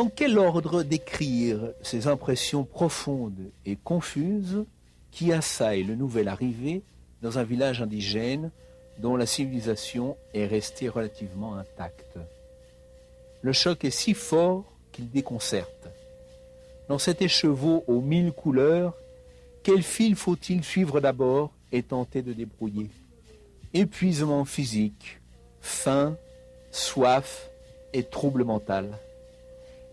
Dans quel ordre décrire ces impressions profondes et confuses qui assaillent le nouvel arrivé dans un village indigène dont la civilisation est restée relativement intacte? Le choc est si fort qu'il déconcerte. Dans cet écheveau aux 1000 couleurs, quel fil faut-il suivre d'abord et tenter de débrouiller? Épuisement physique, faim, soif et trouble mental.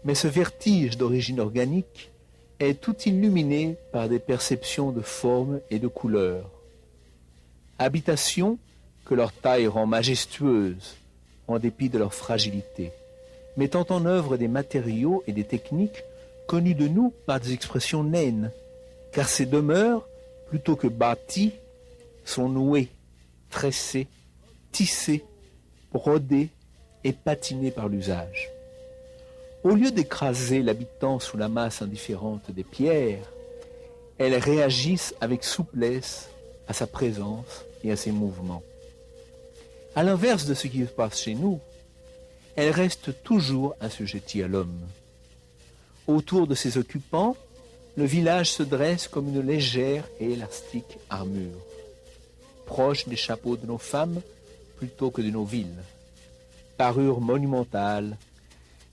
Mais ce vertige d'origine organique est tout illuminé par des perceptions de formes et de couleurs. Habitations que leur taille rend majestueuses en dépit de leur fragilité, mettant en œuvre des matériaux et des techniques connus de nous par des expressions naines, car ces demeures, plutôt que bâties, sont nouées, tressées, tissées, brodées et patinées par l'usage. Au lieu d'écraser l'habitant sous la masse indifférente des pierres, elles réagissent avec souplesse à sa présence et à ses mouvements. À l'inverse de ce qui se passe chez nous, elles restent toujours assujetties à l'homme. Autour de ses occupants, le village se dresse comme une légère et élastique armure, proche des chapeaux de nos femmes plutôt que de nos villes. Parure monumentale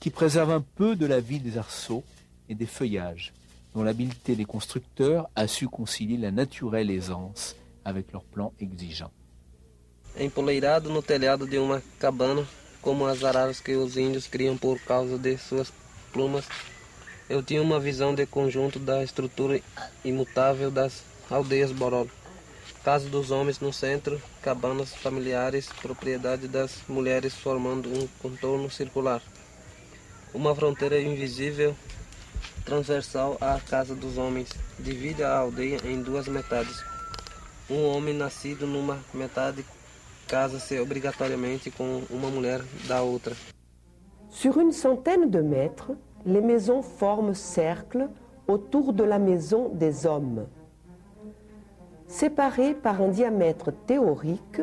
qui préserve un peu de la vie des arceaux et des feuillages, dont l'habileté des constructeurs a su concilier la naturelle aisance avec leurs plans exigeants. Empoleirado no telhado de uma cabana, como as araras que os índios criam por causa de suas plumas, eu tinha uma visão de conjunto da estrutura imutável das aldeias Borolo. Casa dos homens no centro, cabanas familiares, propriedade das mulheres formando um contorno circular. Uma fronteira invisível, transversal à casa dos homens, divide a aldeia em duas metades. Um homem nascido numa metade casa-se obrigatoriamente com uma mulher da outra. Sur une centaine de mètres, les maisons forment cercle autour de la maison des hommes. Séparées par un diamètre théorique,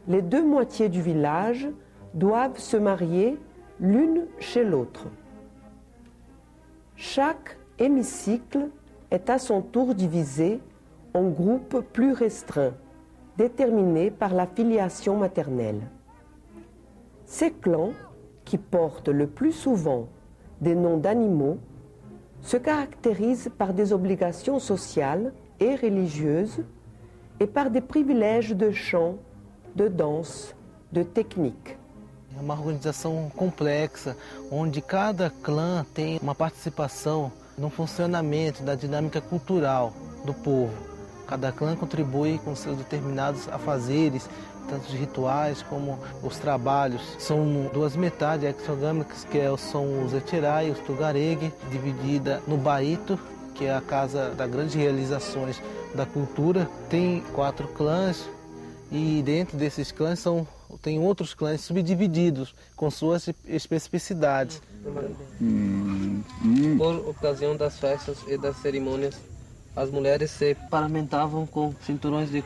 les deux moitiés du village doivent se marier l'une chez l'autre. Chaque hémicycle est à son tour divisé en groupes plus restreints, déterminés par la filiation maternelle. Ces clans, qui portent le plus souvent des noms d'animaux, se caractérisent par des obligations sociales et religieuses et par des privilèges de chant, de danse, de technique. É uma organização complexa, onde cada clã tem uma participação no funcionamento da dinâmica cultural do povo. Cada clã contribui com seus determinados afazeres, tanto os rituais como os trabalhos. São duas metades exogâmicas, são os Etirai e os Tugareg, dividida no Baito, que é a casa das grandes realizações da cultura. Tem 4 clãs e dentro desses clãs tem outros clãs subdivididos com suas especificidades. Por ocasião das festas e das cerimônias, as mulheres se paramentavam com cinturões de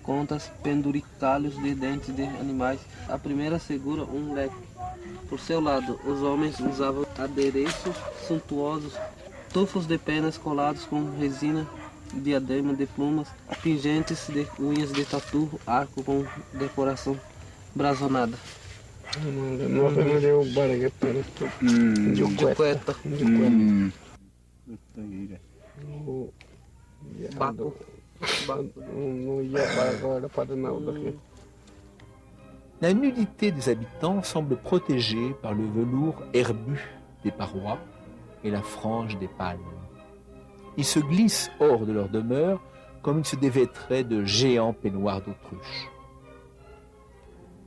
contas, penduricalhos de dentes de animais. A primeira segura um leque. Por seu lado, os homens usavam adereços suntuosos, tufos de penas colados com resina, diadema de plumas, pingentes de unhas de tatu, arco com decoração brazonada. De cueta. Baco. La nudité des habitants semble protégée par le velours herbu des parois et la frange des palmes. Ils se glissent hors de leur demeure comme ils se dévêtraient de géants peignoirs d'autruche.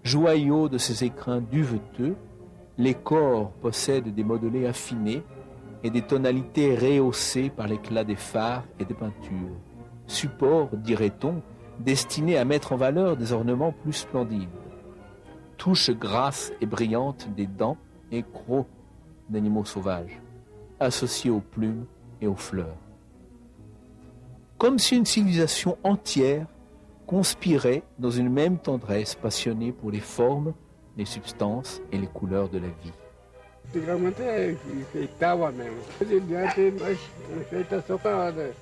Joyaux de ces écrins duveteux, les corps possèdent des modelés affinés et des tonalités rehaussées par l'éclat des fards et des peintures. Support, dirait-on, destiné à mettre en valeur des ornements plus splendides. Touches grasses et brillantes des dents et crocs d'animaux sauvages, associés aux plumes et aux fleurs. Comme si une civilisation entière conspirait dans une même tendresse passionnée pour les formes, les substances et les couleurs de la vie. Antigamente enfeitava mesmo. Hoje em dia tem nós enfeita só para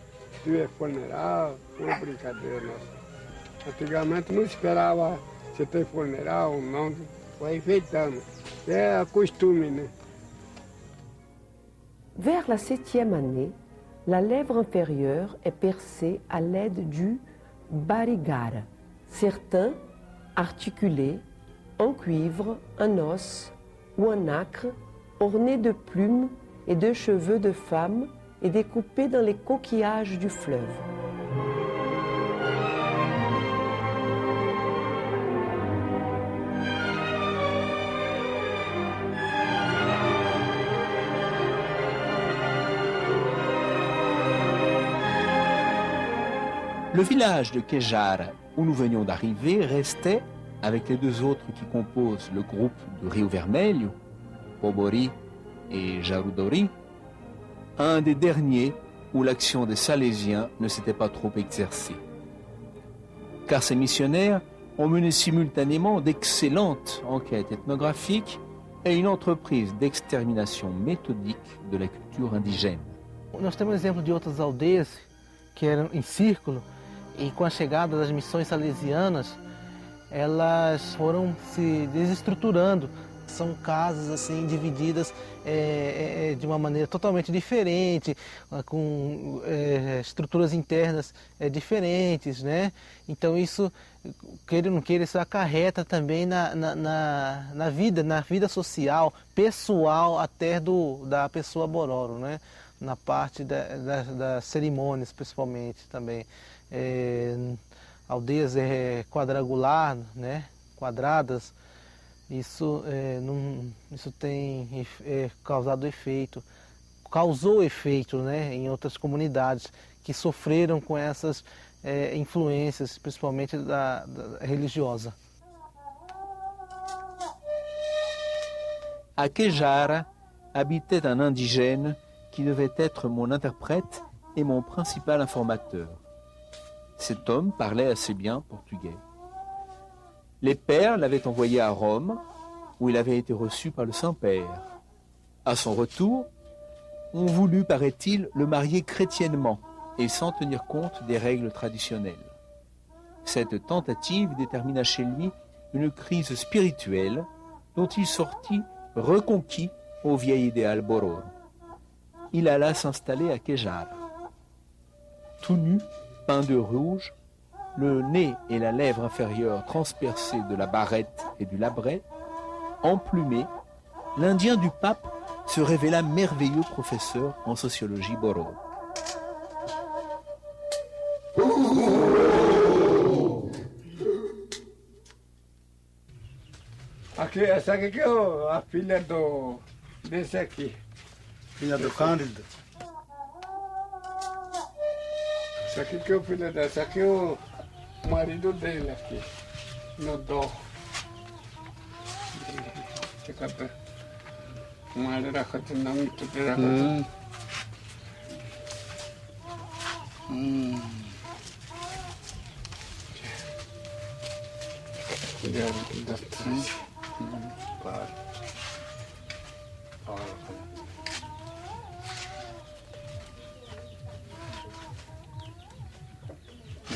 tiver funeral, uma brincadeira nossa. Antigamente não esperava se ter funeral ou não, foi enfeitando. É costume, né? Vers la 7e année, la lèvre inférieure est percée à l'aide du barigara, certains articulés, en cuivre, en os ou en nacre, ornés de plumes et de cheveux de femmes et découpés dans les coquillages du fleuve. Le village de Quejara, où nous venions d'arriver, restait, avec les deux autres qui composent le groupe de Rio Vermelho, Pobori et Jarudori, un des derniers où l'action des Salésiens ne s'était pas trop exercée. Car ces missionnaires ont mené simultanément d'excellentes enquêtes ethnographiques et une entreprise d'extermination méthodique de la culture indigène. Nós temos exemplo de outras aldeias que eram em círculo e com a chegada das missões salesianas, elas foram se desestruturando. São casas assim divididas de uma maneira totalmente diferente, com estruturas internas diferentes, né? Então isso, queira ou não queira, isso acarreta também na vida social, pessoal até da pessoa Bororo, né? Na parte das cerimônias principalmente também. Aldeias quadrangular, né? Quadradas, isso tem causou efeito, né? Em outras comunidades que sofreram com essas influências, principalmente da religiosa. À Quejara habitait un indigène qui devait être mon interprète et mon principal informateur. Cet homme parlait assez bien portugais. Les pères l'avaient envoyé à Rome, où il avait été reçu par le Saint-Père. À son retour, on voulut, paraît-il, le marier chrétiennement et sans tenir compte des règles traditionnelles. Cette tentative détermina chez lui une crise spirituelle dont il sortit reconquis au vieil idéal Bororo. Il alla s'installer à Quejara. Tout nu, peint de rouge, le nez et la lèvre inférieure transpercés de la barrette et du labret, emplumé, l'Indien du pape se révéla merveilleux professeur en sociologie Bororo. Aqui, essa aqui que é a filha desse aqui. Filha do Cândido. Esse aqui que é o filho desse aqui é o marido dele aqui, no dó. Madeira não muito grande.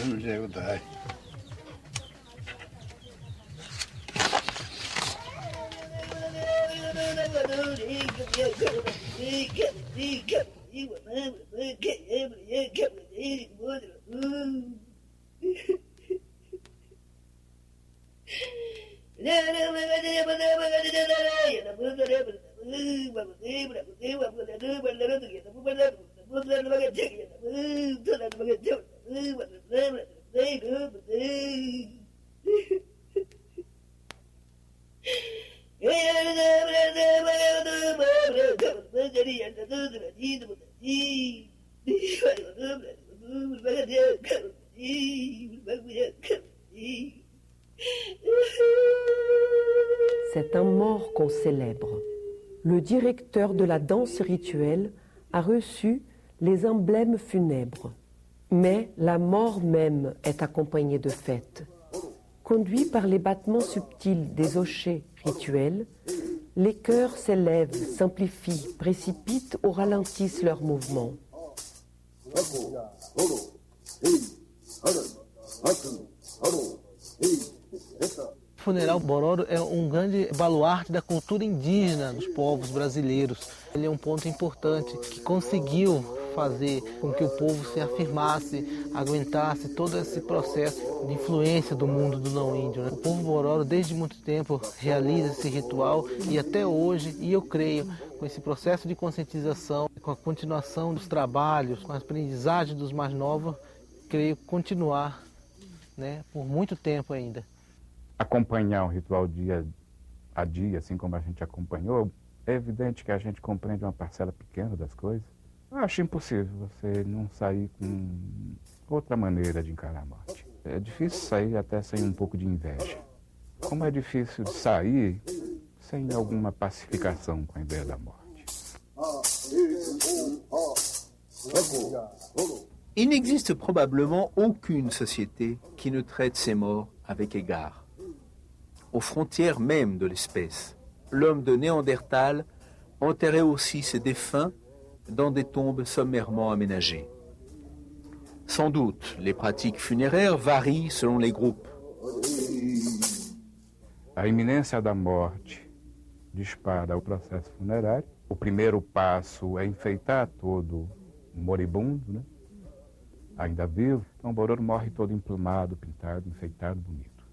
Não chego daí. C'est un mort qu'on célèbre. Le directeur de la danse rituelle a reçu les emblèmes funèbres. Mais la mort même est accompagnée de fêtes. Conduit par les battements subtils des hochets rituels, Les cœurs s'élèvent, s'amplifient, précipitent ou ralentissent leurs mouvements. O funeral Bororo é grande baluarte da cultura indígena dos povos brasileiros. Ele é ponto importante que conseguiu fazer com que o povo se afirmasse, aguentasse todo esse processo de influência do mundo do não-índio, né? O povo Bororo, desde muito tempo, realiza esse ritual e até hoje, e eu creio, com esse processo de conscientização, com a continuação dos trabalhos, com a aprendizagem dos mais novos, creio continuar, né, por muito tempo ainda. Acompanhar o ritual dia a dia, assim como a gente acompanhou, é evidente que a gente compreende uma parcela pequena das coisas. Eu acho impossível você não sair com outra maneira de encarar a morte. É difícil sair até sem um pouco de inveja. Como é difícil sair sem alguma pacificação com a ideia da morte. Il n'existe probablement aucune société qui ne traite ses morts avec égard. Aux frontières même de l'espèce, l'homme de Néandertal enterrait aussi ses défunts dans des tombes sommairement aménagées. Sans doute, les pratiques funéraires varient selon les groupes. A iminência da morte dispara o processo funerário. O primeiro passo é enfeitar todo moribundo, né? Ainda vivo. Então o Bororo morre todo emplumado, pintado, enfeitado, bonito.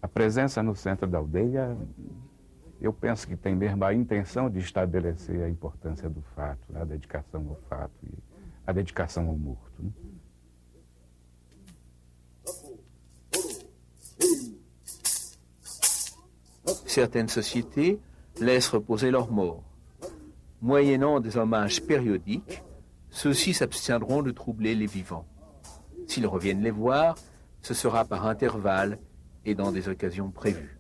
A presença no centro da aldeia, eu penso que tem mesmo a intenção de estabelecer a importância do fato, a dedicação ao fato e a dedicação ao morto, né? Certaines sociétés laissent reposer leurs morts. Moyennant des hommages périodiques, ceux-ci s'abstiendront de troubler les vivants. S'ils reviennent les voir, ce sera par intervalles et dans des occasions prévues.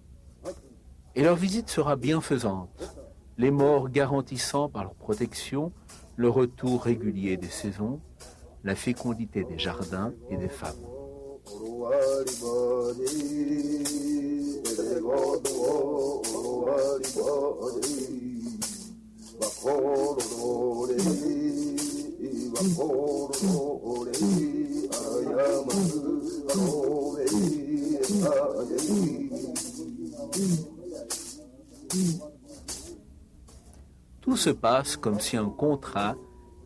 Et leur visite sera bienfaisante, les morts garantissant par leur protection le retour régulier des saisons, la fécondité des jardins et des femmes. Tout se passe comme si un contrat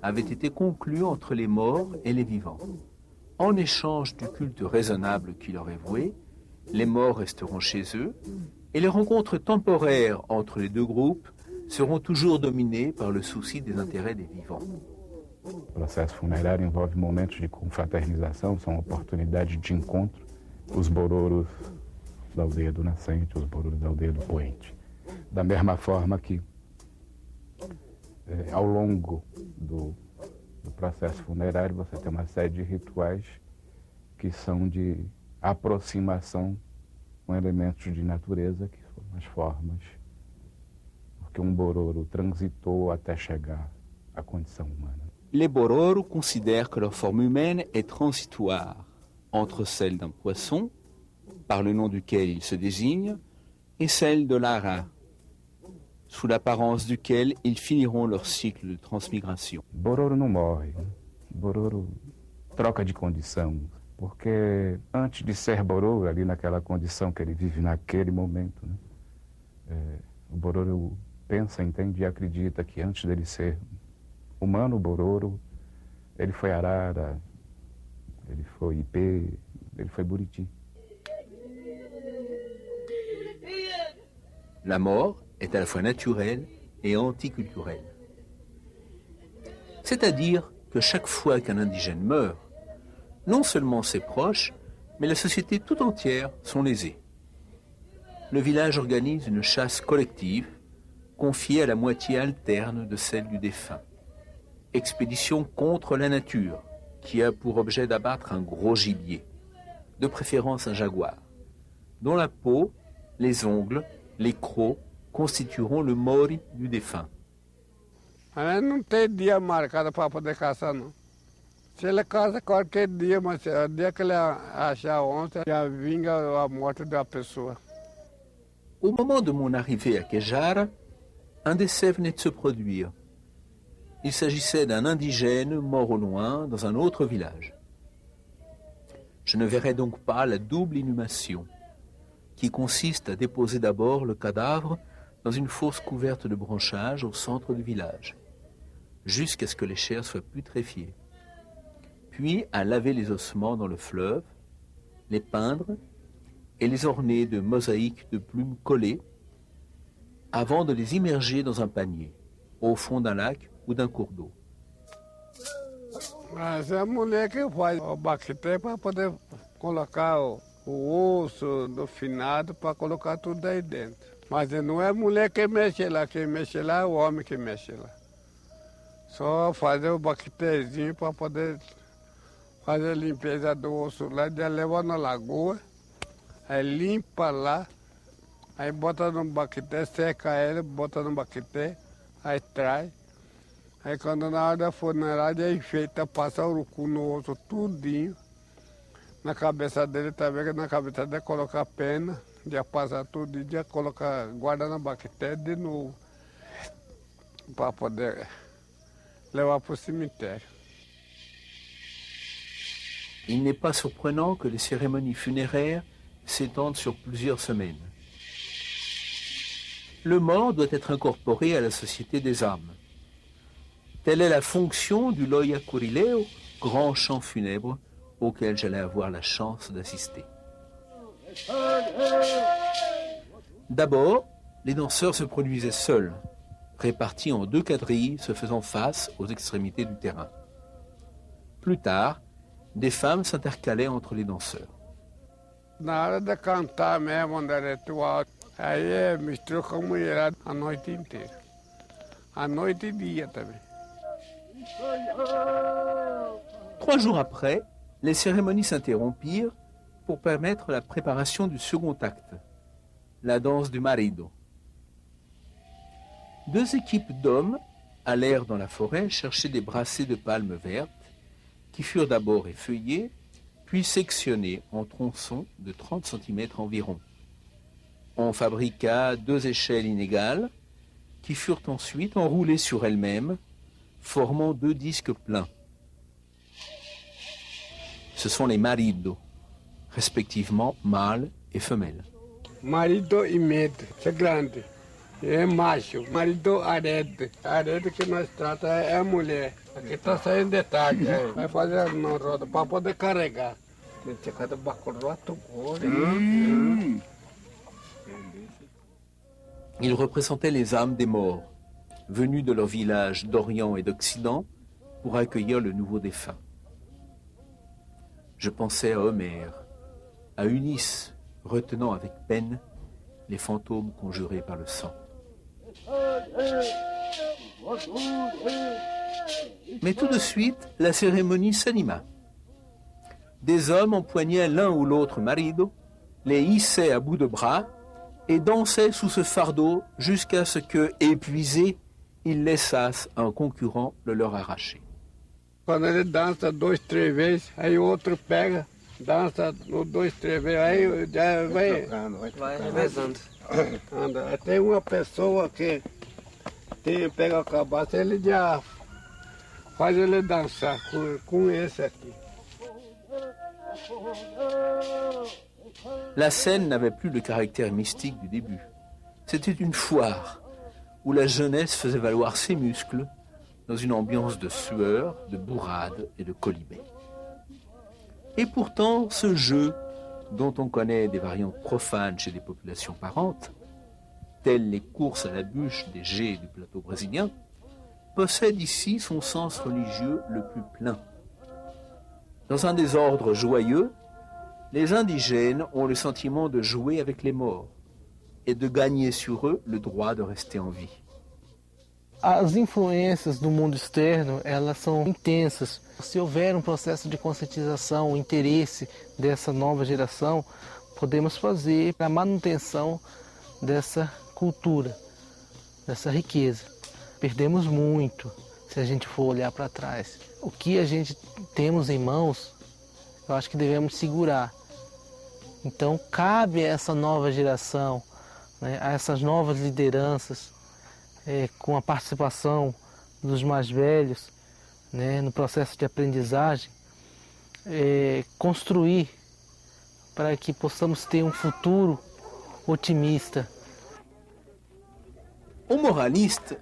avait été conclu entre les morts et les vivants. En échange du culte raisonnable qui leur est voué, les morts resteront chez eux et les rencontres temporaires entre les deux groupes seront toujours dominées par le souci des intérêts des vivants. O processo funerário envolve momentos de confraternização, são oportunidades de encontro. Os bororos da aldeia do Nascente, os bororos da aldeia do Poente. Da mesma forma que, ao longo do processo funerário, você tem uma série de rituais que são de aproximação com elementos de natureza, que são as formas, porque bororo transitou até chegar à condição humana. Les Bororo considèrent que leur forme humaine est transitoire entre celle d'un poisson, par le nom duquel ils se désignent, et celle de l'ara, sous l'apparence duquel ils finiront leur cycle de transmigration. Bororo não morre, né? Bororo troca de condição, porque antes de ser Bororo, ali naquela condição que ele vive naquele momento, né? O Bororo pensa, entende e acredita que antes dele ser humano Bororo, ele foi arara, ele foi ipê, ele foi buriti. La mort est à la fois naturelle et anticulturelle. C'est-à-dire que chaque fois qu'un indigène meurt, non seulement ses proches, mais la société tout entière sont lésés. Le village organise une chasse collective, confiée à la moitié alterne de celle du défunt. Expédition contre la nature, qui a pour objet d'abattre un gros gibier, de préférence un jaguar, dont la peau, les ongles, les crocs constitueront le mori du défunt. Não tem dia marcado para poder caçar, não. Se ele caça qualquer dia, mas o dia que ele achar a onça, já vinga a morte da pessoa. Au moment de mon arrivée à Kejara, Un décès venait de se produire. Il s'agissait d'un indigène mort au loin dans un autre village. Je ne verrai donc pas la double inhumation, qui consiste à déposer d'abord le cadavre dans une fosse couverte de branchages au centre du village, jusqu'à ce que les chairs soient putréfiées, puis à laver les ossements dans le fleuve, les peindre et les orner de mosaïques de plumes collées, avant de les immerger dans un panier, au fond d'un lac ou d'un cours d'eau. Mas é a mulher que faz o baqueté para poder colocar o osso do finado para colocar tudo aí dentro. Mas não é a mulher que mexe lá, quem mexe lá é o homem que mexe lá. Só fazer o baquetezinho para poder fazer a limpeza do osso lá, já leva na lagoa, aí limpa lá, aí bota no baqueté, seca ele, bota no baqueté, aí traz. Aí quando na hora da funerária enfeita, passa o urucu no osso tudinho. Na cabeça dele também, que na cabeça dele coloca a pena, já passa tudo e já coloca, guarda na baqueté de novo. Para poder levar para o cemitério. Il n'est pas surprenant que les cérémonies funéraires s'étendent sur plusieurs semaines. Le mort doit être incorporé à la société des âmes. Telle est la fonction du Loya Curileo, grand chant funèbre auquel j'allais avoir la chance d'assister. D'abord, les danseurs se produisaient seuls, répartis en 2 quadrilles se faisant face aux extrémités du terrain. Plus tard, des femmes s'intercalaient entre les danseurs. Na hora de cantar mesmo, onde é ritual, aí mistura com a mulherada a noite inteira. A noite e dia também. 3 jours après, les cérémonies s'interrompirent pour permettre la préparation du second acte, la danse du marido. 2 équipes d'hommes allèrent dans la forêt chercher des brassées de palmes vertes qui furent d'abord effeuillées, puis sectionnées en tronçons de 30 cm environ. On fabriqua 2 échelles inégales qui furent ensuite enroulées sur elles-mêmes, formant 2 disques pleins. Ce sont les maridos, respectivement mâle et femelle. Marido e medo, isso é grande. É macho. Marido arede. Arede que nós trata é a mulher. Aqui está saindo detalhe. Vai fazer na roda para poder carregar. Cada bacurroto gordo. Ils représentaient les âmes des morts, venus de leurs villages d'Orient et d'Occident pour accueillir le nouveau défunt. Je pensais à Homère, à Ulysse, retenant avec peine les fantômes conjurés par le sang. Mais tout de suite, la cérémonie s'anima. Des hommes empoignaient l'un ou l'autre marido, les hissaient à bout de bras et dansaient sous ce fardeau jusqu'à ce que, épuisés, ils laissassent un concurrent le leur arracher. Quando ele dança 2, 3 vezes, aí o outro pega, dança 2, 3 vezes, aí já Vai revezando. anda. Tem uma pessoa que pega a cabaça, ele já faz ele dançar com esse aqui. La scène n'avait plus le caractère mystique du début. C'était une foire où la jeunesse faisait valoir ses muscles dans une ambiance de sueur, de bourrade et de colibé. Et pourtant, ce jeu, dont on connaît des variantes profanes chez des populations parentes, telles les courses à la bûche des geais du plateau brésilien, possède ici son sens religieux le plus plein. Dans un désordre joyeux, les indigènes ont le sentiment de jouer avec les morts et de gagner sur eux le droit de rester en vie. As influências do mundo externo, elas são intensas. Se houver um processo de conscientização, o interesse dessa nova geração, podemos fazer a manutenção dessa cultura, dessa riqueza. Perdemos muito se a gente for olhar para trás. O que a gente temos em mãos, eu acho que devemos segurar. Então, cabe a essa nova geração, né, a essas novas lideranças, com a participação dos mais velhos, né, no processo de aprendizagem, construir para que possamos ter futuro otimista. Aux moralistes,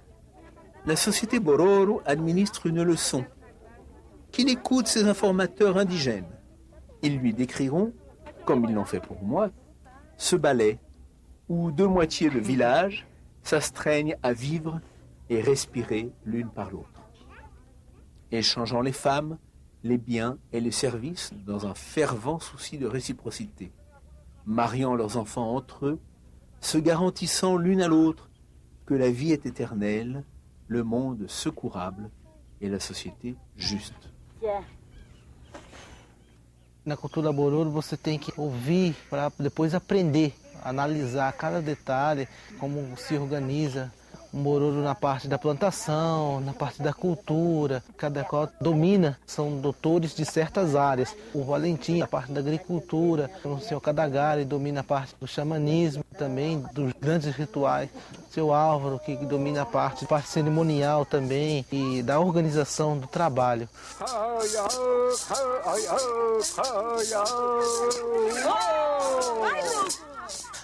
la société Bororo administre une leçon. Qu'il écoute ses informateurs indigènes. Ils lui décriront, comme ils l'ont fait pour moi, ce ballet où deux moitiés de village s'astreignent à vivre et respirer l'une par l'autre, échangeant les femmes, les biens et les services dans un fervent souci de réciprocité, mariant leurs enfants entre eux, se garantissant l'une à l'autre que la vie est éternelle, le monde secourable et la société juste. Na cultura Bororo você tem que ouvir para depois aprender, analisar cada detalhe, como se organiza um Bororo na parte da plantação, na parte da cultura. Cada qual domina, são doutores de certas áreas. O Valentim, a parte da agricultura, o seu Kadagari domina a parte do xamanismo, também dos grandes rituais. O seu Álvaro, que domina a parte cerimonial também e da organização do trabalho.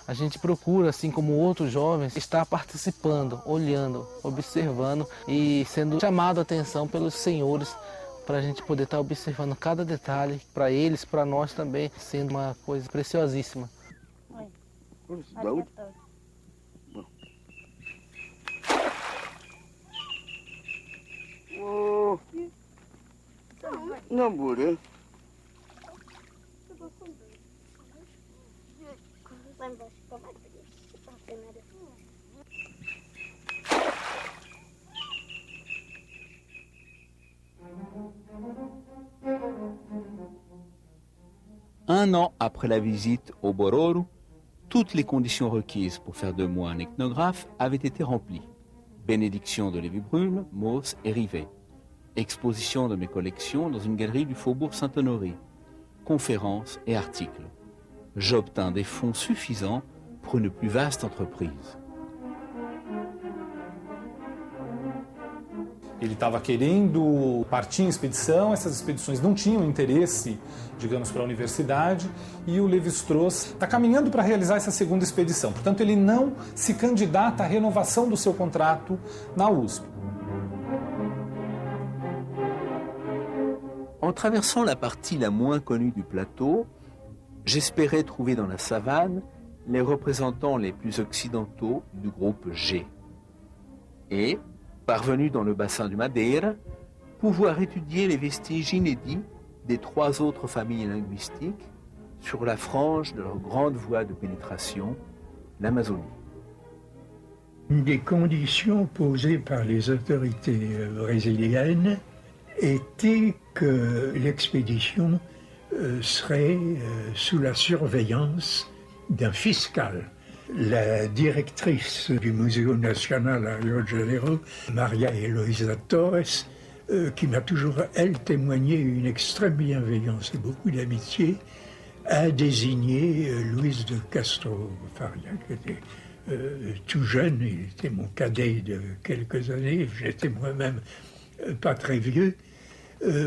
A gente procura, assim como outros jovens, estar participando, olhando, observando e sendo chamado a atenção pelos senhores para a gente poder estar observando cada detalhe, para eles, para nós também, sendo uma coisa preciosíssima. Não, Bura. Un an après la visite au Bororo, toutes les conditions requises pour faire de moi un ethnographe avaient été remplies. Bénédiction de Lévi-Brume, Mauss et Rivet. Exposition de mes collections dans une galerie du Faubourg Saint-Honoré. Conférences et articles. J'obtins des fonds suffisants pour une plus vaste entreprise. Ele estava querendo partir em expedição, essas expedições não tinham interesse, digamos, para a universidade, e o Lévi-Strauss está caminhando para realizar essa segunda expedição. Portanto, ele não se candidata à renovação do seu contrato na USP. En traversant la partie la moins connue du plateau, j'espérais trouver dans la savane les représentants les plus occidentaux du groupe G. Et, parvenu dans le bassin du Madeira, pouvoir étudier les vestiges inédits des 3 autres familles linguistiques sur la frange de leur grande voie de pénétration, l'Amazonie. Une des conditions posées par les autorités brésiliennes était que l'expédition serait sous la surveillance d'un fiscal. La directrice du Museo Nacional à Rio de Janeiro, Maria Eloisa Torres, qui m'a toujours, elle, témoigné une extrême bienveillance et beaucoup d'amitié, a désigné Luis de Castro Faria, qui était tout jeune, il était mon cadet de quelques années, j'étais moi-même pas très vieux,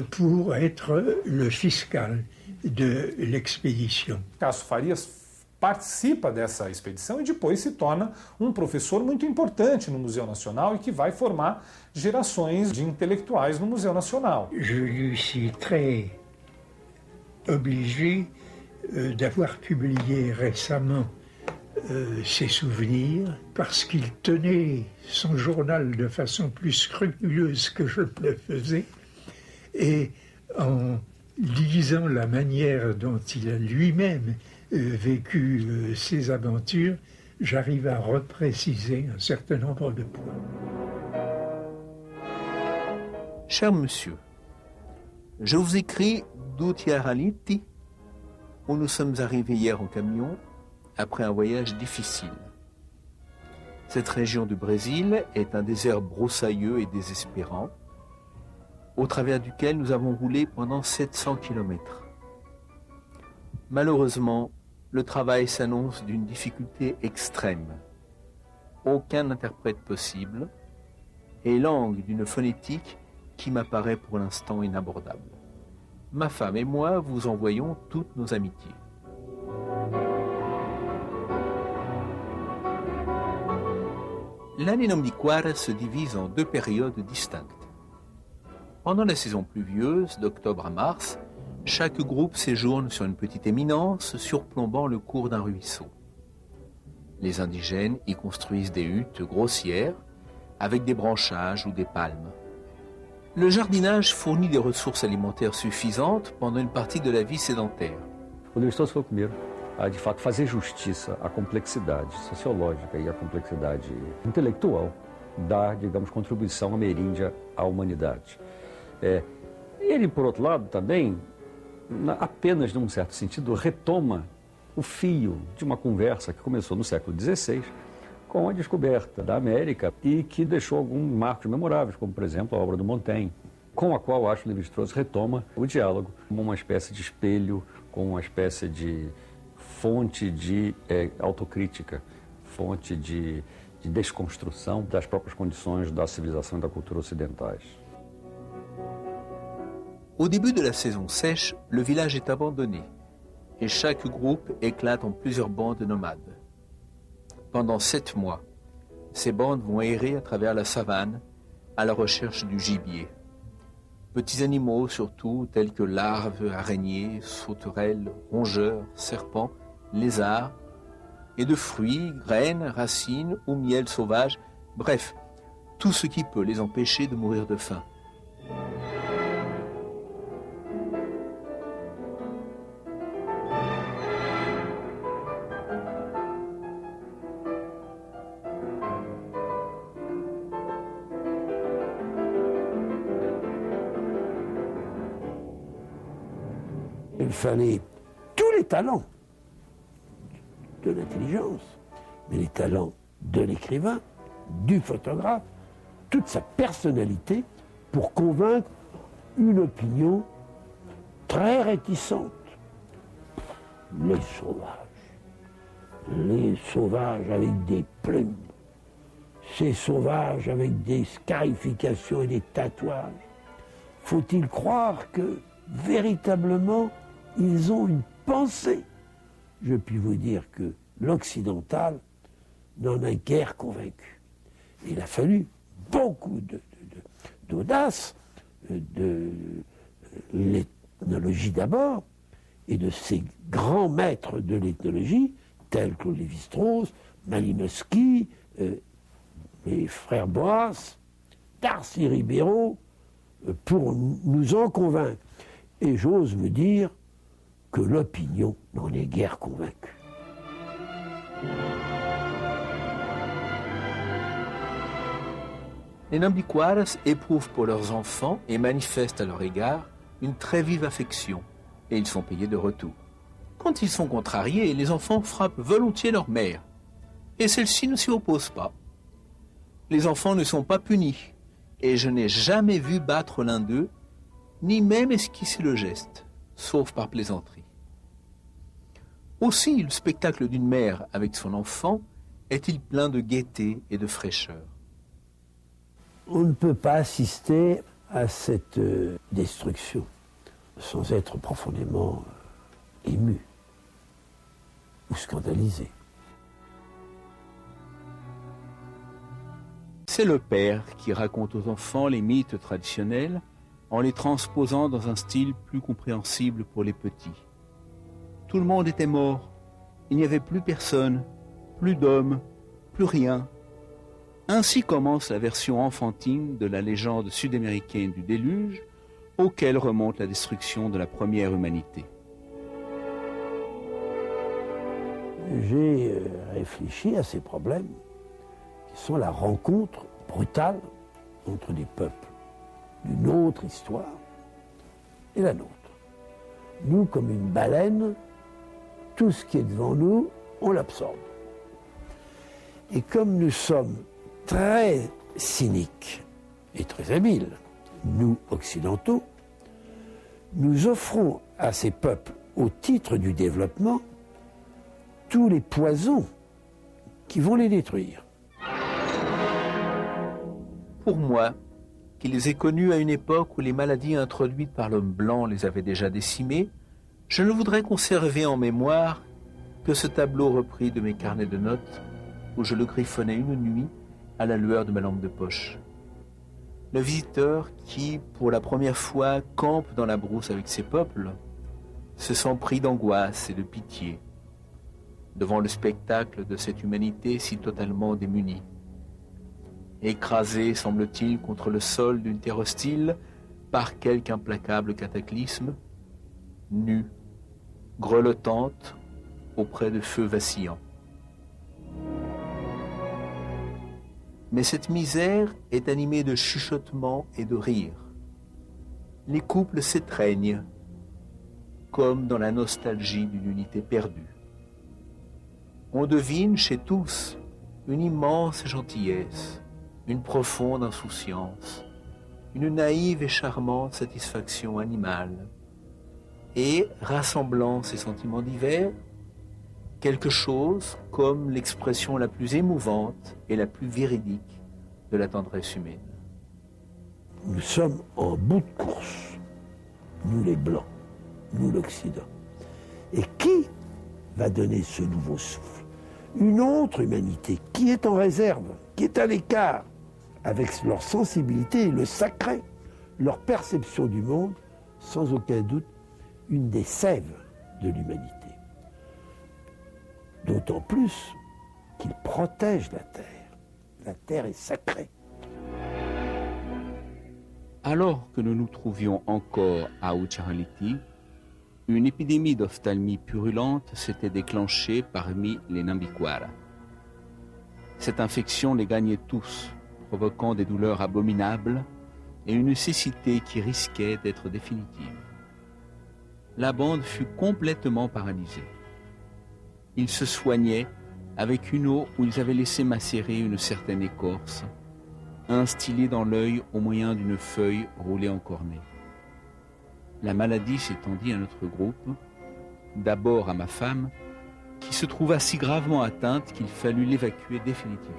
pour être le fiscal de l'expédition. Cássio Farias participa dessa expedição e depois se torna um professor muito importante no Museu Nacional e que vai formar gerações de intelectuais no Museu Nacional. Je lui suis très obligé d'avoir publié récemment ses souvenirs parce qu'il tenait son journal de façon plus scrupuleuse que je ne le faisais. Et en lisant la manière dont il a lui-même vécu ses aventures, j'arrive à repréciser un certain nombre de points. Cher monsieur, je vous écris d'Utiaraliti, où nous sommes arrivés hier en camion, après un voyage difficile. Cette région du Brésil est un désert broussailleux et désespérant, au travers duquel nous avons roulé pendant 700 km. Malheureusement, le travail s'annonce d'une difficulté extrême. Aucun interprète possible, et langue d'une phonétique qui m'apparaît pour l'instant inabordable. Ma femme et moi vous envoyons toutes nos amitiés. L'année Nambiquara se divise en 2 périodes distinctes. Pendant la saison pluvieuse, d'octobre à mars, chaque groupe séjourne sur une petite éminence surplombant le cours d'un ruisseau. Les indigènes y construisent des huttes grossières avec des branchages ou des palmes. Le jardinage fournit des ressources alimentaires suffisantes pendant une partie de la vie sédentaire. O Levi-Strauss foi o primeiro a, de fato, fazer justiça à complexidade sociológica e à complexidade intelectual da, digamos, contribuição ameríndia à humanidade. Ele, por outro lado, também, apenas num certo sentido, retoma o fio de uma conversa que começou no século XVI com a descoberta da América e que deixou alguns marcos memoráveis, como, por exemplo, a obra do Montaigne, com a qual, acho, Levi-Strauss retoma o diálogo como uma espécie de espelho, como uma espécie de fonte de autocrítica, fonte de desconstrução das próprias condições da civilização e da cultura ocidentais. Au début de la saison sèche, le village est abandonné et chaque groupe éclate en plusieurs bandes nomades. Pendant 7 mois, ces bandes vont errer à travers la savane à la recherche du gibier. Petits animaux surtout, tels que larves, araignées, sauterelles, rongeurs, serpents, lézards, et de fruits, graines, racines ou miel sauvage, bref, tout ce qui peut les empêcher de mourir de faim. Il fallait tous les talents de l'intelligence, mais les talents de l'écrivain, du photographe, toute sa personnalité pour convaincre une opinion très réticente. Les sauvages avec des plumes, ces sauvages avec des scarifications et des tatouages. Faut-il croire que véritablement ils ont une pensée? Je puis vous dire que l'occidental n'en a guère convaincu. Il a fallu beaucoup d'audace, de l'ethnologie d'abord, et de ces grands maîtres de l'ethnologie, tels que Lévi-Strauss, Malinowski, les frères Boas, Darcy Ribeiro, pour nous en convaincre. Et j'ose me dire que l'opinion n'en est guère convaincue. Les Nambiquaras éprouvent pour leurs enfants et manifestent à leur égard une très vive affection, et ils sont payés de retour. Quand ils sont contrariés, les enfants frappent volontiers leur mère, et celle-ci ne s'y oppose pas. Les enfants ne sont pas punis, et je n'ai jamais vu battre l'un d'eux, ni même esquisser le geste, sauf par plaisanterie. Aussi, le spectacle d'une mère avec son enfant est-il plein de gaieté et de fraîcheur. On ne peut pas assister à cette destruction sans être profondément ému ou scandalisé. C'est le père qui raconte aux enfants les mythes traditionnels en les transposant dans un style plus compréhensible pour les petits. Tout le monde était mort, il n'y avait plus personne, plus d'hommes, plus rien. Ainsi commence la version enfantine de la légende sud-américaine du déluge, auquel remonte la destruction de la première humanité. J'ai réfléchi à ces problèmes qui sont la rencontre brutale entre des peuples d'une autre histoire et la nôtre. Nous, comme une baleine, tout ce qui est devant nous, on l'absorbe. Et comme nous sommes très cyniques et très habiles, nous occidentaux, nous offrons à ces peuples, au titre du développement, tous les poisons qui vont les détruire. pour moi qu'ils aient connu à une époque où les maladies introduites par l'homme blanc les avaient déjà décimés, je ne voudrais conserver en mémoire que ce tableau repris de mes carnets de notes où je le griffonnais une nuit à la lueur de ma lampe de poche. Le visiteur qui, pour la première fois, campe dans la brousse avec ses peuples, se sent pris d'angoisse et de pitié devant le spectacle de cette humanité si totalement démunie. Écrasée, semble-t-il, contre le sol d'une terre hostile par quelque implacable cataclysme, nue, grelottante auprès de feux vacillants. Mais cette misère est animée de chuchotements et de rires. Les couples s'étreignent, comme dans la nostalgie d'une unité perdue. On devine chez tous une immense gentillesse, une profonde insouciance, une naïve et charmante satisfaction animale, et, rassemblant ces sentiments divers, quelque chose comme l'expression la plus émouvante et la plus véridique de la tendresse humaine. Nous sommes en bout de course, nous les Blancs, nous l'Occident. Et qui va donner ce nouveau souffle? Une autre humanité qui est en réserve, qui est à l'écart, avec leur sensibilité, le sacré, leur perception du monde, sans aucun doute, une des sèves de l'humanité. D'autant plus qu'il protège la terre. La terre est sacrée. Alors que nous nous trouvions encore à Ucciaraliti, une épidémie d'ophtalmie purulente s'était déclenchée parmi les Nambiquara. Cette infection les gagnait tous, provoquant des douleurs abominables et une cécité qui risquait d'être définitive. La bande fut complètement paralysée. Ils se soignaient avec une eau où ils avaient laissé macérer une certaine écorce, instillée dans l'œil au moyen d'une feuille roulée en cornet. La maladie s'étendit à notre groupe, d'abord à ma femme, qui se trouva si gravement atteinte qu'il fallut l'évacuer définitivement.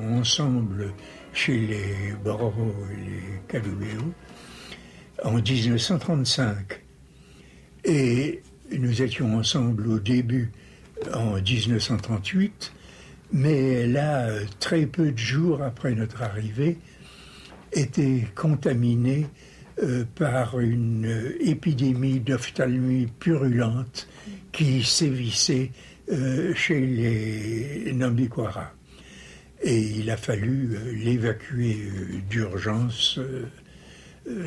Ensemble, chez les Bororo et les Kalubeo, en 1935. Et nous étions ensemble au début, en 1938, mais là, très peu de jours après notre arrivée, était contaminé par une épidémie d'ophtalmie purulente qui sévissait chez les Nambiquara. Et il a fallu l'évacuer d'urgence,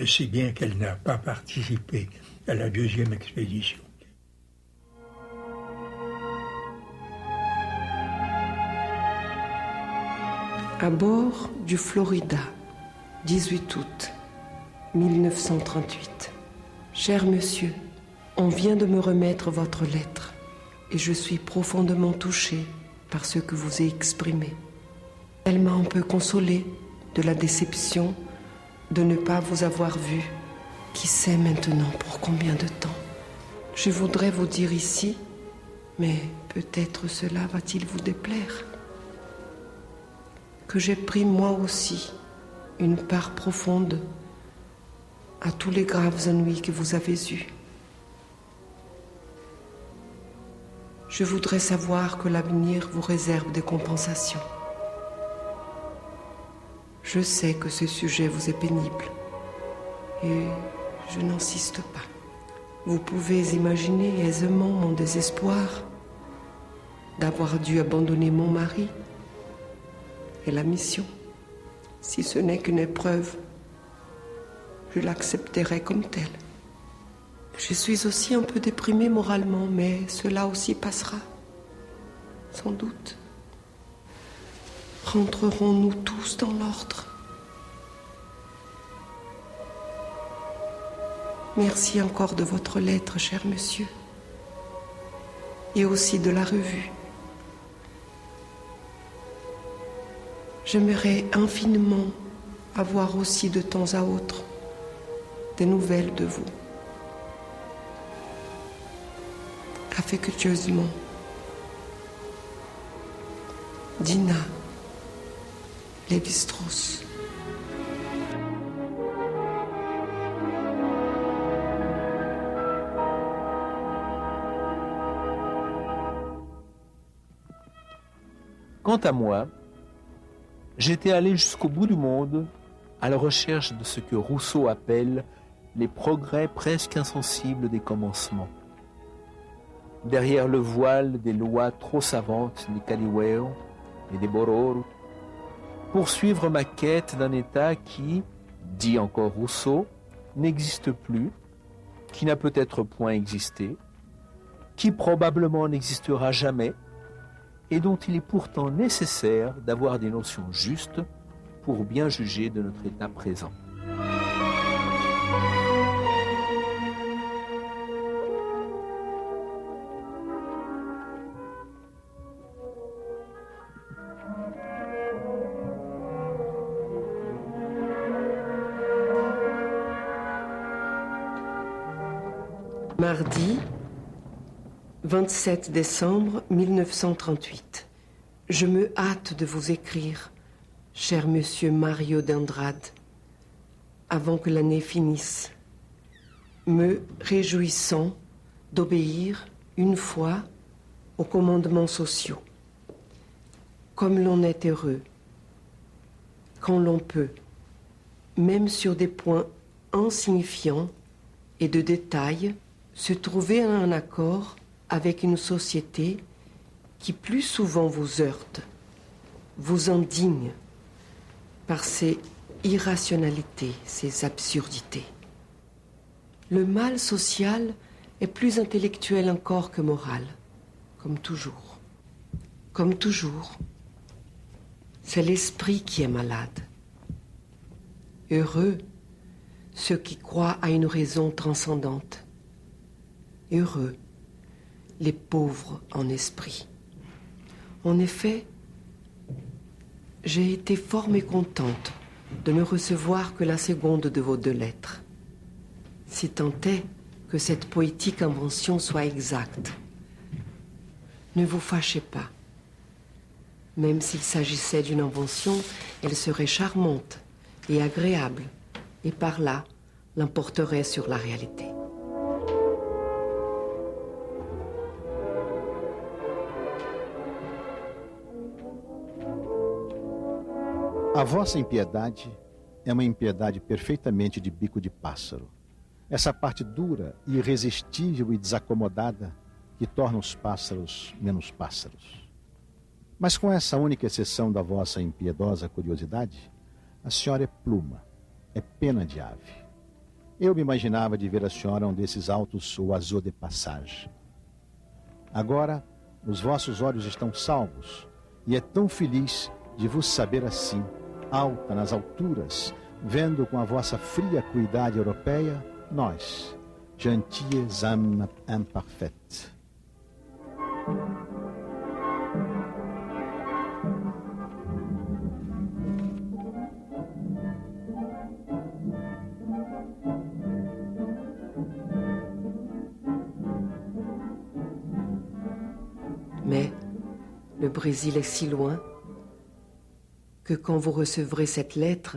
si bien qu'elle n'a pas participé à la deuxième expédition. À bord du Florida, 18 août 1938. Cher monsieur, on vient de me remettre votre lettre et je suis profondément touchée par ce que vous avez exprimé. Elle m'a un peu consolée de la déception de ne pas vous avoir vu. Qui sait maintenant pour combien de temps? Je voudrais vous dire ici, mais peut-être cela va-t-il vous déplaire, que j'ai pris moi aussi une part profonde à tous les graves ennuis que vous avez eus. Je voudrais savoir que l'avenir vous réserve des compensations. Je sais que ce sujet vous est pénible et je n'insiste pas. Vous pouvez imaginer aisément mon désespoir d'avoir dû abandonner mon mari et la mission. Si ce n'est qu'une épreuve, je l'accepterai comme telle. Je suis aussi un peu déprimée moralement, mais cela aussi passera, sans doute. Rentrerons-nous tous dans l'ordre? Merci encore de votre lettre, cher monsieur, et aussi de la revue. J'aimerais infiniment avoir aussi de temps à autre des nouvelles de vous. Affectueusement, Dina Lévi-Strauss. Quant à moi, j'étais allé jusqu'au bout du monde à la recherche de ce que Rousseau appelle les progrès presque insensibles des commencements. Derrière le voile des lois trop savantes des Caliweo et des Bororo, poursuivre ma quête d'un état qui, dit encore Rousseau, n'existe plus, qui n'a peut-être point existé, qui probablement n'existera jamais, et dont il est pourtant nécessaire d'avoir des notions justes pour bien juger de notre état présent. Mardi, 27 décembre 1938. Je me hâte de vous écrire, cher monsieur Mario d'Andrade, avant que l'année finisse, me réjouissant d'obéir une fois aux commandements sociaux. Comme l'on est heureux, quand l'on peut, même sur des points insignifiants et de détails, se trouver en accord avec une société qui plus souvent vous heurte, vous indigne par ses irrationalités, ses absurdités. Le mal social est plus intellectuel encore que moral, comme toujours. Comme toujours, c'est l'esprit qui est malade. Heureux ceux qui croient à une raison transcendante. Heureux les pauvres en esprit. En effet, j'ai été fort mécontente de ne recevoir que la seconde de vos 2 lettres. Si tant est que cette poétique invention soit exacte. Ne vous fâchez pas. Même s'il s'agissait d'une invention, elle serait charmante et agréable, et par là, l'emporterait sur la réalité. A vossa impiedade é uma impiedade perfeitamente de bico de pássaro. Essa parte dura, irresistível e desacomodada que torna os pássaros menos pássaros. Mas com essa única exceção da vossa impiedosa curiosidade, a senhora é pluma, é pena de ave. Eu me imaginava de ver a senhora um desses altos oiseaux de passage. Agora, os vossos olhos estão salvos, e é tão feliz de vos saber assim, alta nas alturas, vendo com a vossa fria acuidade europeia, nós, gentilles âmes imparfaites. Mais le Brésil est si loin que quand vous recevrez cette lettre,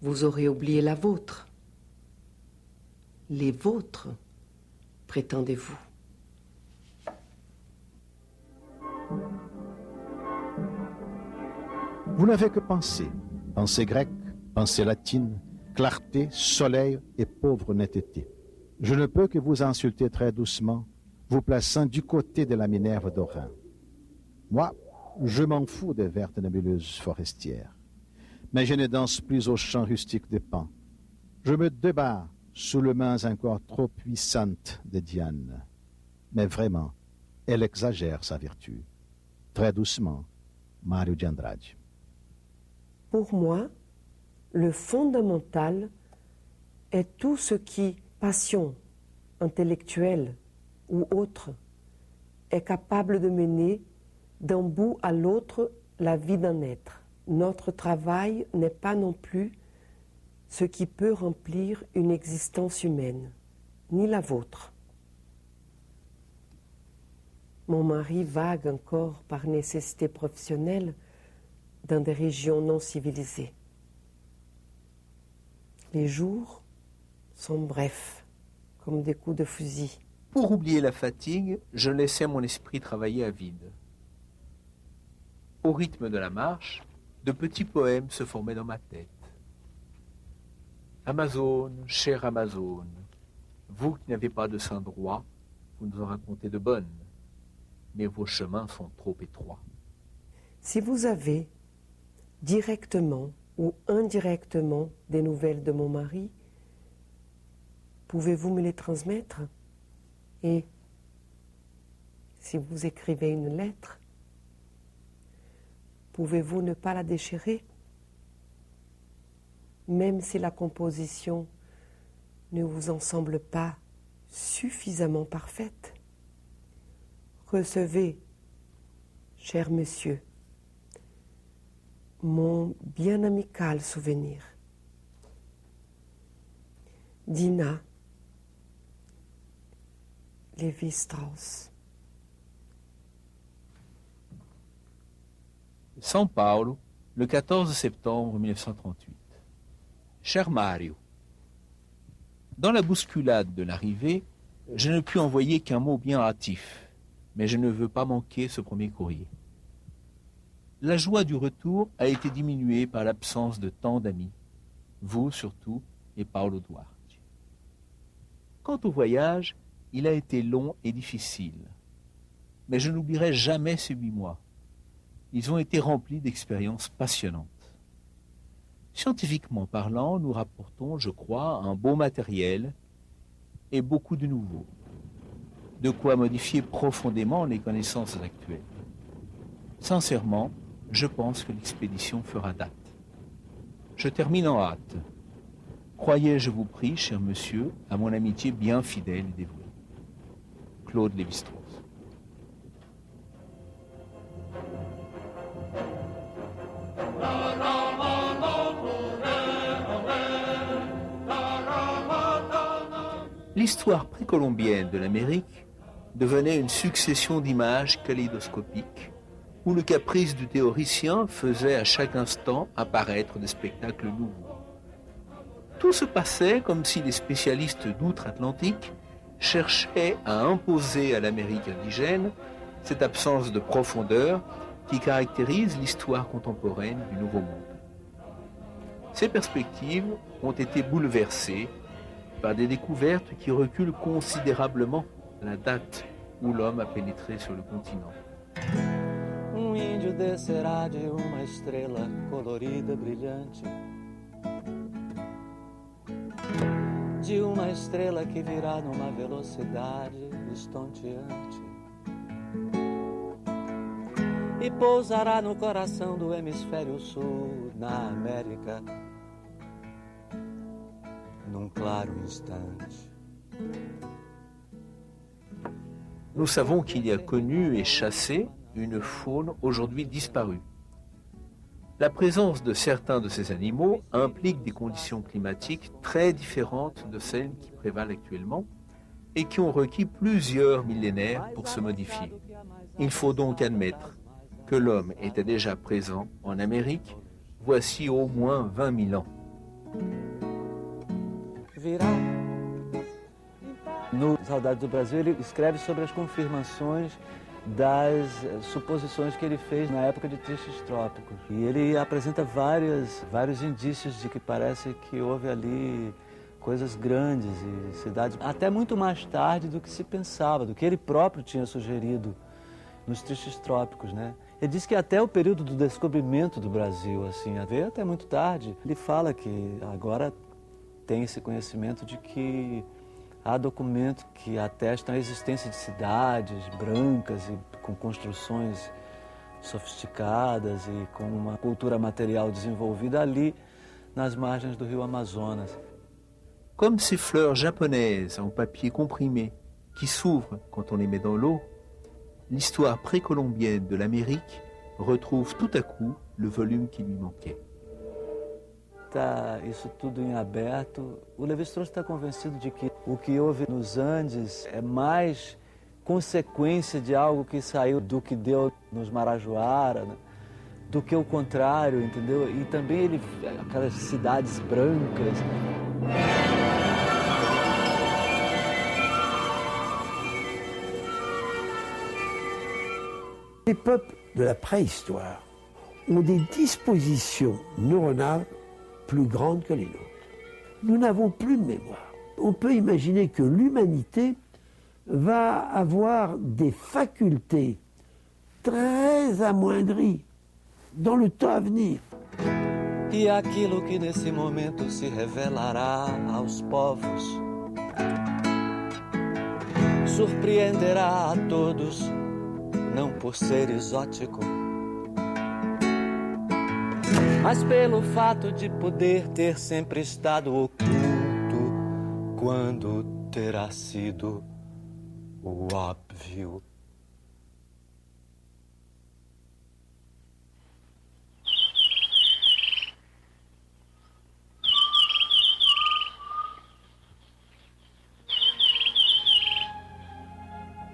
vous aurez oublié la vôtre. Les vôtres, prétendez-vous. Vous n'avez que pensée, pensée grecque, pensée latine, clarté, soleil et pauvre netteté. Je ne peux que vous insulter très doucement, vous plaçant du côté de la Minerve d'Orin. Moi, je m'en fous des vertes nébuleuses forestières, mais je ne danse plus au chant rustique de Pan. Je me débat sous les mains encore trop puissantes de Diane. Mais vraiment, elle exagère sa vertu. Très doucement, Mário de Andrade. Pour moi, le fondamental est tout ce qui, passion intellectuelle ou autre, est capable de mener d'un bout à l'autre la vie d'un être. Notre travail n'est pas non plus ce qui peut remplir une existence humaine, ni la vôtre. Mon mari vague encore par nécessité professionnelle, dans des régions non civilisées. Les jours sont brefs, comme des coups de fusil. Pour oublier la fatigue, je laissais mon esprit travailler à vide. Au rythme de la marche, de petits poèmes se formaient dans ma tête. Amazone, chère Amazone, vous qui n'avez pas de sein droit, vous nous en racontez de bonnes, mais vos chemins sont trop étroits. Si vous avez directement ou indirectement des nouvelles de mon mari, pouvez-vous me les transmettre? Et si vous écrivez une lettre, pouvez-vous ne pas la déchirer? Même si la composition ne vous en semble pas suffisamment parfaite. Recevez, cher monsieur, mon bien amical souvenir. Dina Lévi-Strauss. São Paulo, le 14 septembre 1938. Cher Mario, dans la bousculade de l'arrivée, je ne puis envoyer qu'un mot bien hâtif, mais je ne veux pas manquer ce premier courrier. La joie du retour a été diminuée par l'absence de tant d'amis, vous surtout et Paulo Duarte. Quant au voyage, il a été long et difficile, mais je n'oublierai jamais ces 8 mois. Ils ont été remplis d'expériences passionnantes. Scientifiquement parlant, nous rapportons, je crois, un beau matériel et beaucoup de nouveau. De quoi modifier profondément les connaissances actuelles. Sincèrement, je pense que l'expédition fera date. Je termine en hâte. Croyez, je vous prie, cher monsieur, à mon amitié bien fidèle et dévouée. Claude Lévi-Strauss. L'histoire précolombienne de l'Amérique devenait une succession d'images kaléidoscopiques où le caprice du théoricien faisait à chaque instant apparaître des spectacles nouveaux. Tout se passait comme si les spécialistes d'outre-Atlantique cherchaient à imposer à l'Amérique indigène cette absence de profondeur qui caractérise l'histoire contemporaine du Nouveau Monde. Ces perspectives ont été bouleversées par des découvertes qui reculent considérablement la date où l'homme a pénétré sur le continent. Índio descerá de uma estrela colorida, brilhante, de uma estrela que virá numa velocidade estonteante e pousará no coração do hemisfério sul, na América, num claro instante. Nous savons qu'il y a connu et chassé une faune aujourd'hui disparue. La présence de certains de ces animaux implique des conditions climatiques très différentes de celles qui prévalent actuellement et qui ont requis plusieurs millénaires pour se modifier. Il faut donc admettre que l'homme était déjà présent en Amérique voici au moins 20 000 ans. No Saudade do Brasil, ele escreve sobre as confirmações das suposições que ele fez na época de Tristes Trópicos. E ele apresenta vários indícios de que parece que houve ali coisas grandes e cidades, até muito mais tarde do que se pensava, do que ele próprio tinha sugerido nos Tristes Trópicos, né? Ele diz que até o período do descobrimento do Brasil, assim, até muito tarde, ele fala que agora tem esse conhecimento de que há documentos que atestam a existência de cidades brancas e com construções sofisticadas e com uma cultura material desenvolvida ali nas margens do rio Amazonas. Comme ces fleurs japonaises en papier comprimé qui s'ouvrent quand on les met dans l'eau, l'histoire précolombienne de l'Amérique retrouve tout à coup le volume qui lui manquait. Tá isso tudo em aberto. O Lévi-Strauss está convencido de que o que houve nos Andes é mais consequência de algo que saiu do que deu nos Marajoara, né? do que o contrário, entendeu? E também aquelas cidades brancas. Les peuples de la préhistoire ont des dispositions neuronales plus grandes que les nôtres. Nous n'avons plus de mémoire. On peut imaginer que l'humanité va avoir des facultés très amoindries dans le temps à venir. E aquilo que nesse momento se revelará aos povos surpreenderá a todos, não por ser exótico, mas pelo fato de poder ter sempre estado oculto quando terá sido o óbvio.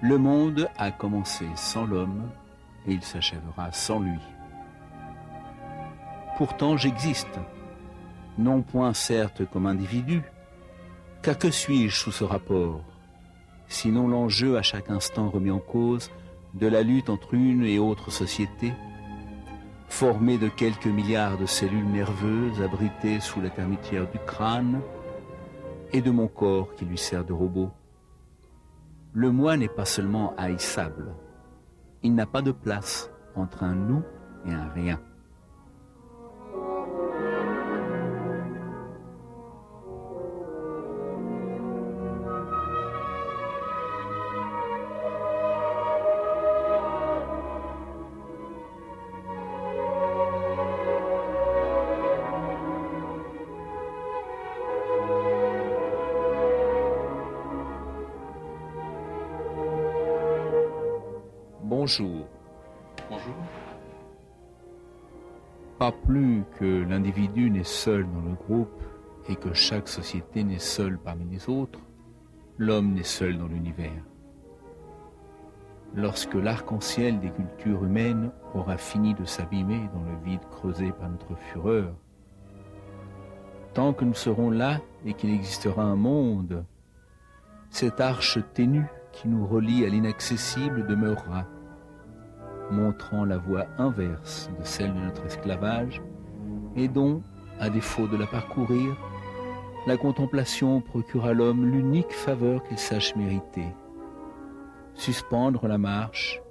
Le monde a commencé sans l'homme et il s'achèvera sans lui. Pourtant j'existe, non point certes comme individu, car que suis-je sous ce rapport, sinon l'enjeu à chaque instant remis en cause de la lutte entre une et autre société, formée de quelques milliards de cellules nerveuses abritées sous la termitière du crâne, et de mon corps qui lui sert de robot. Le moi n'est pas seulement haïssable. Il n'a pas de place entre un nous et un rien. Bonjour. Bonjour. Pas plus que l'individu n'est seul dans le groupe et que chaque société n'est seule parmi les autres, l'homme n'est seul dans l'univers. Lorsque l'arc-en-ciel des cultures humaines aura fini de s'abîmer dans le vide creusé par notre fureur, tant que nous serons là et qu'il existera un monde, cette arche ténue qui nous relie à l'inaccessible demeurera, montrant la voie inverse de celle de notre esclavage, et dont, à défaut de la parcourir, la contemplation procure à l'homme l'unique faveur qu'il sache mériter. Suspendre la marche,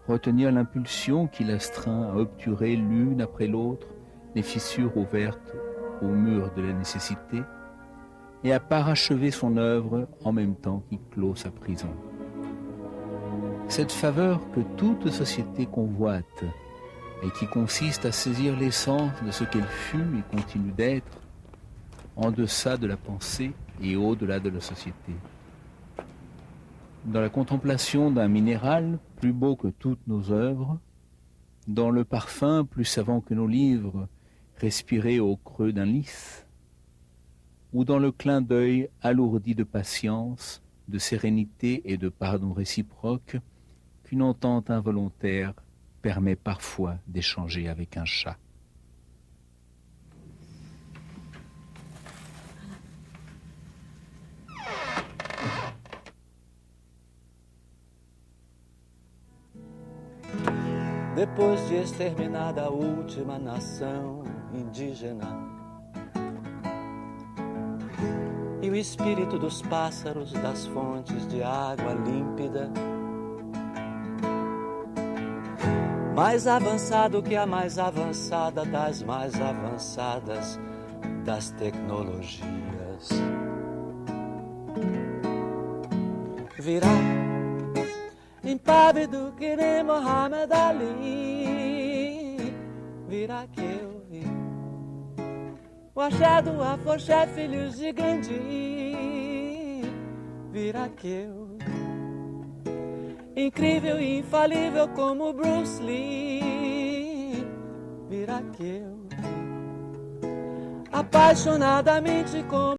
retenir l'impulsion qui l'astreint à obturer l'une après l'autre les fissures ouvertes au mur de la nécessité, et à parachever son œuvre en même temps qu'il clôt sa prison. Cette faveur que toute société convoite et qui consiste à saisir l'essence de ce qu'elle fut et continue d'être, en deçà de la pensée et au-delà de la société. Dans la contemplation d'un minéral plus beau que toutes nos œuvres, dans le parfum plus savant que nos livres, respiré au creux d'un lys, ou dans le clin d'œil alourdi de patience, de sérénité et de pardon réciproque, qu'une entente involontaire permet parfois d'échanger avec un chat. Depois de exterminada a última nação indígena e o espírito dos pássaros das fontes de água límpida, mais avançado que a mais avançada das mais avançadas das tecnologias, virá impávido que nem Mohamed Ali, virá que eu vi o axé do afoxé, filhos de Gandhi, virá que eu incrível e infalível como Bruce Lee, virá que eu apaixonadamente como